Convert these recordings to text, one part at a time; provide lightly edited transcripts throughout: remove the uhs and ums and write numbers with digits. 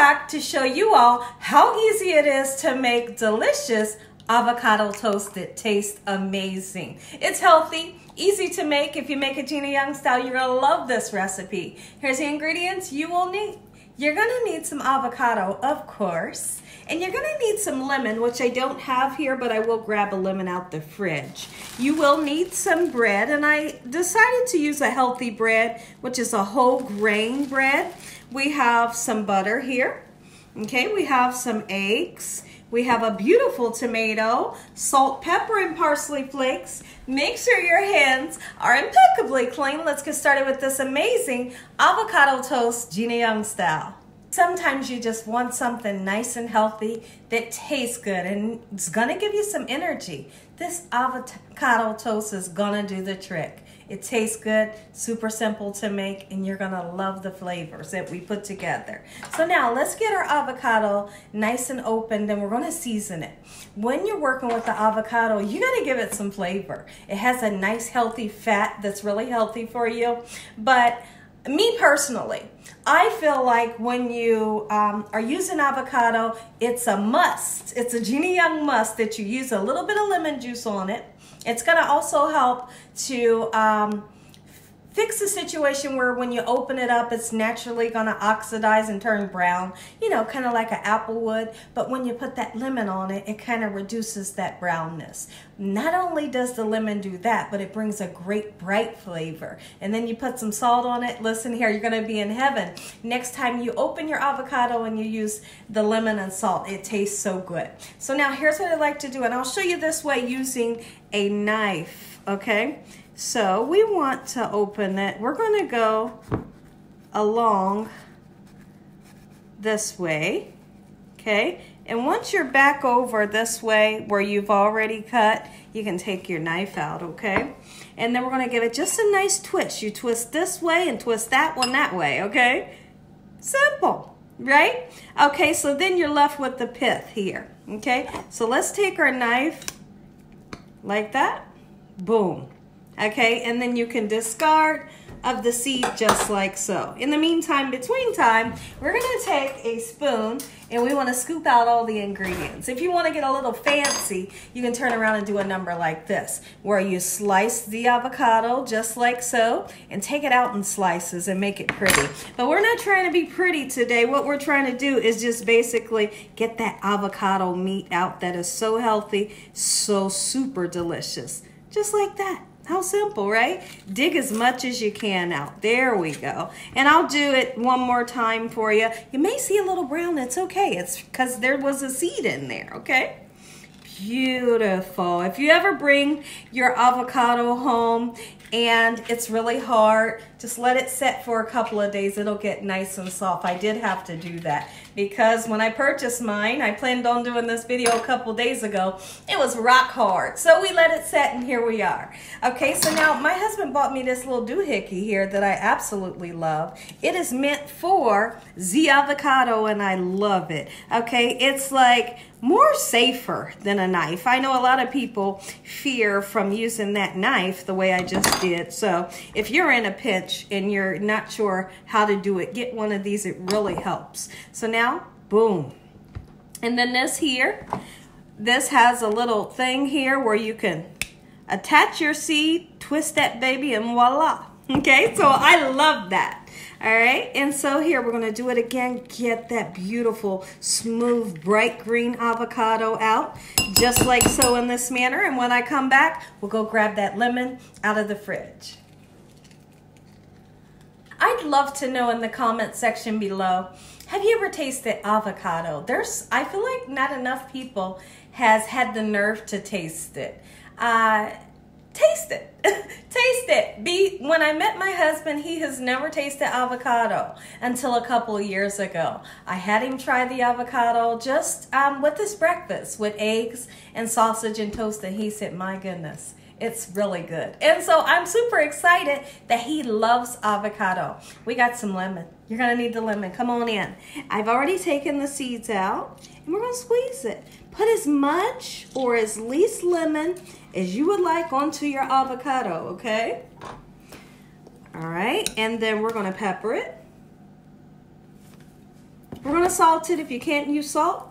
back to show you all how easy it is to make delicious avocado toast that tastes amazing. It's healthy, easy to make. If you make a Gina Young Style, you're gonna love this recipe. Here's the ingredients you will need. You're gonna need some avocado, of course, and you're gonna need some lemon, which I don't have here, but I will grab a lemon out the fridge. You will need some bread, and I decided to use a healthy bread, which is a whole grain bread. We have some butter here, okay? We have some eggs. We have a beautiful tomato, salt, pepper, and parsley flakes. Make sure your hands are impeccably clean. Let's get started with this amazing avocado toast, Gina Young Style. Sometimes you just want something nice and healthy that tastes good and it's gonna give you some energy. This avocado toast is gonna do the trick. It tastes good, super simple to make, and you're gonna love the flavors that we put together. So now let's get our avocado nice and opened, and we're gonna season it. When you're working with the avocado, you gotta give it some flavor. It has a nice healthy fat that's really healthy for you. But me personally, I feel like when you are using avocado, it's a must. It's a Gina Young must that you use a little bit of lemon juice on it. It's going to also help to fix the situation where when you open it up, it's naturally going to oxidize and turn brown, you know, kind of like an apple would. But when you put that lemon on it, it kind of reduces that brownness. Not only does the lemon do that, but it brings a great bright flavor. And then you put some salt on it. Listen here, you're going to be in heaven. Next time you open your avocado and you use the lemon and salt, it tastes so good. So now here's what I like to do, and I'll show you this way using a knife, okay? So we want to open it. We're going to go along this way, okay? And once you're back over this way where you've already cut, you can take your knife out, okay? And then we're going to give it just a nice twist. You twist this way and twist that one that way, okay? Simple, right? Okay, so then you're left with the pith here, okay? So let's take our knife like that. Boom. Okay, and then you can discard of the seed just like so. In the meantime, between time, we're gonna take a spoon and we wanna scoop out all the ingredients. If you wanna get a little fancy, you can turn around and do a number like this, where you slice the avocado just like so and take it out in slices and make it pretty. But we're not trying to be pretty today. What we're trying to do is just basically get that avocado meat out that is so healthy, so super delicious. Just like that. How simple, right? Dig as much as you can out. There we go. And I'll do it one more time for you. You may see a little brown. It's okay. It's because there was a seed in there, okay? Beautiful. If you ever bring your avocado home and it's really hard, just let it set for a couple of days. It'll get nice and soft. I did have to do that because when I purchased mine, I planned on doing this video a couple days ago. It was rock hard. So we let it set and here we are. Okay, so now my husband bought me this little doohickey here that I absolutely love. It is meant for the avocado and I love it. Okay, it's like more safer than a knife. I know a lot of people fear from using that knife the way I just did. So if you're in a pinch and you're not sure how to do it, get one of these. It really helps. So now, boom. And then this here, this has a little thing here where you can attach your seed, twist that baby, and voila. Okay, so I love that. All right, and so here we're going to do it again. Get that beautiful, smooth, bright green avocado out, just like so in this manner. And when I come back, we'll go grab that lemon out of the fridge. I'd love to know in the comment section below, have you ever tasted avocado? I feel like not enough people has had the nerve to taste it. Taste it. Taste it. When I met my husband, he has never tasted avocado until a couple of years ago. I had him try the avocado just with his breakfast with eggs and sausage and toast, and he said, my goodness, it's really good. And so I'm super excited that he loves avocado. We got some lemon. You're gonna need the lemon. Come on in. I've already taken the seeds out and we're gonna squeeze it. Put as much or as least lemon as you would like onto your avocado, okay? All right, and then we're gonna pepper it. We're gonna salt it. If you can't use salt,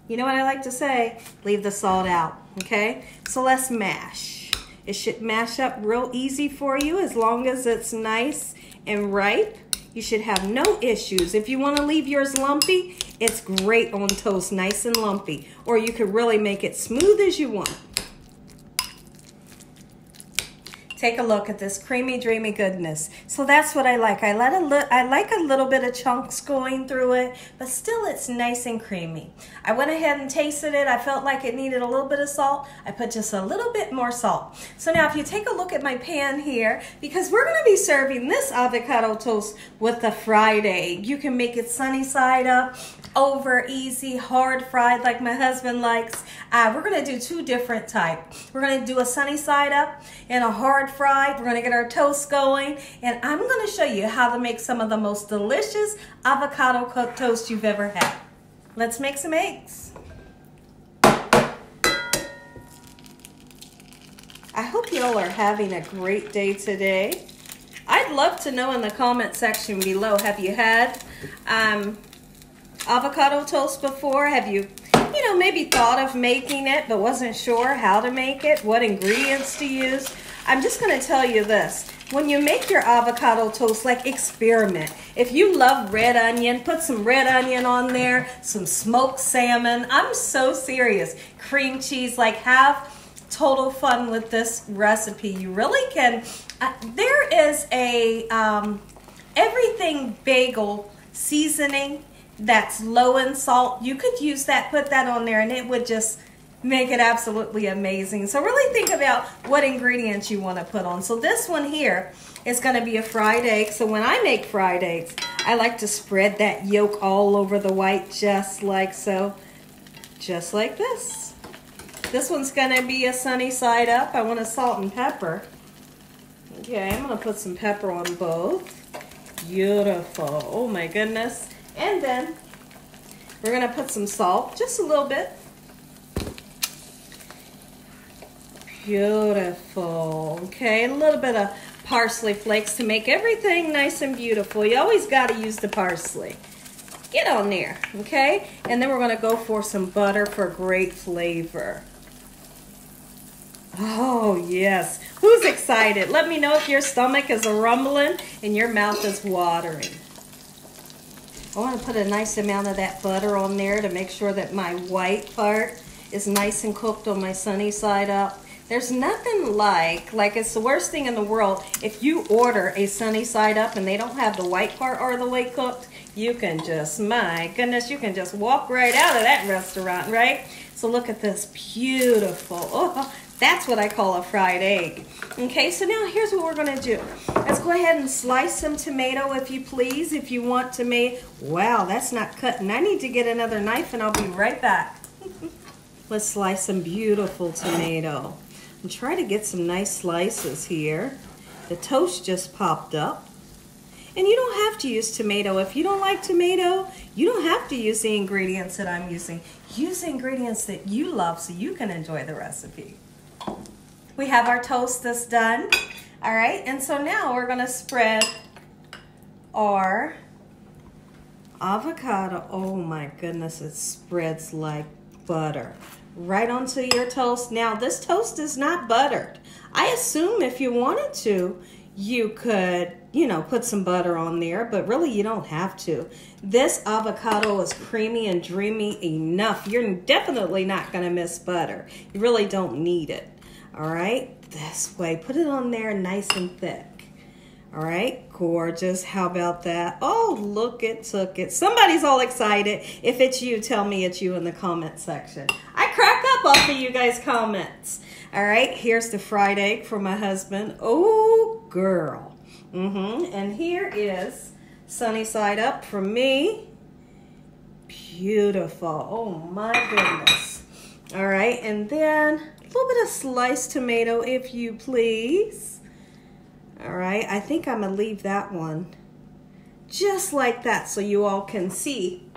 you know what I like to say, leave the salt out, okay? So let's mash. It should mash up real easy for you as long as it's nice and ripe. You should have no issues. If you want to leave yours lumpy, it's great on toast, nice and lumpy. Or you could really make it smooth as you want. Take a look at this creamy, dreamy goodness. So that's what I like. I like a little bit of chunks going through it, but still it's nice and creamy. I went ahead and tasted it. I felt like it needed a little bit of salt. I put just a little bit more salt. So now if you take a look at my pan here, because we're gonna be serving this avocado toast with the fried egg. You can make it sunny side up, over easy, hard fried like my husband likes. We're gonna do two different types. We're gonna do a sunny side up and a hard fried. We're gonna get our toast going, and I'm gonna show you how to make some of the most delicious avocado cooked toast you've ever had. Let's make some eggs. I hope y'all are having a great day today. I'd love to know in the comment section below, have you had avocado toast before? Have you maybe thought of making it but wasn't sure how to make it, what ingredients to use? I'm just going to tell you this. When you make your avocado toast, like, experiment. If you love red onion, put some red onion on there, some smoked salmon. I'm so serious. Cream cheese, like, have total fun with this recipe. You really can. There is a everything bagel seasoning that's low in salt. You could use that, put that on there, and it would just make it absolutely amazing. So really think about what ingredients you want to put on. So this one here is going to be a fried egg. So when I make fried eggs, I like to spread that yolk all over the white, just like so, just like this. This one's going to be a sunny side up. I want to salt and pepper. Okay, I'm going to put some pepper on both. Beautiful. Oh my goodness. And then we're going to put some salt, just a little bit. Beautiful. Okay, a little bit of parsley flakes to make everything nice and beautiful. You always got to use the parsley. Get on there, okay? And then we're going to go for some butter for great flavor. Oh, yes. Who's excited? Let me know if your stomach is rumbling and your mouth is watering. I want to put a nice amount of that butter on there to make sure that my white part is nice and cooked on my sunny side up. There's nothing like it's the worst thing in the world if you order a sunny side up and they don't have the white part all the way cooked. You can just, my goodness, you can just walk right out of that restaurant, right? So look at this, beautiful. Oh, that's what I call a fried egg. Okay, so now here's what we're gonna do. Let's go ahead and slice some tomato, if you please, if you want tomato. Wow, that's not cutting. I need to get another knife and I'll be right back. Let's slice some beautiful tomato. And try to get some nice slices here. The toast just popped up. And you don't have to use tomato. If you don't like tomato, you don't have to use the ingredients that I'm using. Use the ingredients that you love so you can enjoy the recipe. We have our toast that's done. All right, and so now we're gonna spread our avocado. Oh my goodness, it spreads like butter right onto your toast. Now this toast is not buttered. I assume if you wanted to, you could, put some butter on there, but really you don't have to. This avocado is creamy and dreamy enough. You're definitely not gonna miss butter. You really don't need it. All right, this way, put it on there nice and thick. All right, gorgeous, how about that? Oh, look, it took it. Somebody's all excited. If it's you, tell me it's you in the comment section. I crack up off of you guys' comments. All right, here's the fried egg for my husband. Oh, girl. And here is sunny side up for me. Beautiful, oh my goodness. All right, and then a little bit of sliced tomato, if you please. All right, I think I'm gonna leave that one just like that so you all can see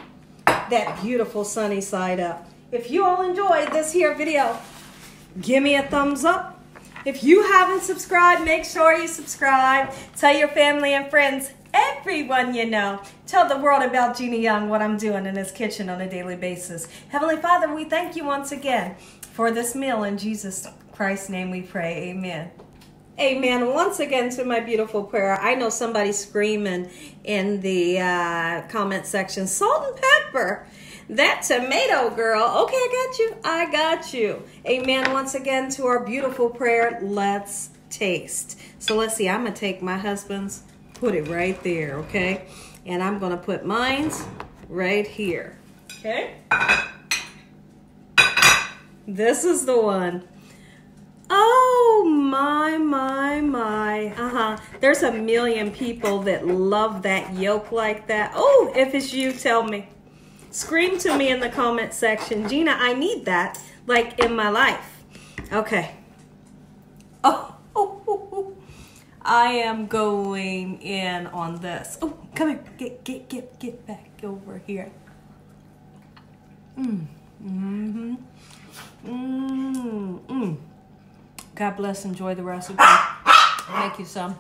that beautiful sunny side up. If you all enjoyed this here video, give me a thumbs up. If you haven't subscribed, make sure you subscribe. Tell your family and friends everyone you know. Tell the world about Gina Young, what I'm doing in this kitchen on a daily basis. Heavenly Father, we thank you once again for this meal. In Jesus Christ's name we pray. Amen. Amen. Once again to my beautiful prayer. I know somebody's screaming in the comment section, salt and pepper. That tomato girl. Okay, I got you. I got you. Amen. Once again to our beautiful prayer. Let's taste. So let's see. I'm going to take my husband's, put it right there, okay? And I'm going to put mine's right here. Okay? This is the one. Oh, my, my, my. There's a million people that love that yolk like that. Oh, if it's you, tell me. Scream to me in the comment section. Gina, I need that, like, in my life. Okay. Oh, I am going in on this. Oh, come here. Get back over here. God bless. Enjoy the recipe. Make you some.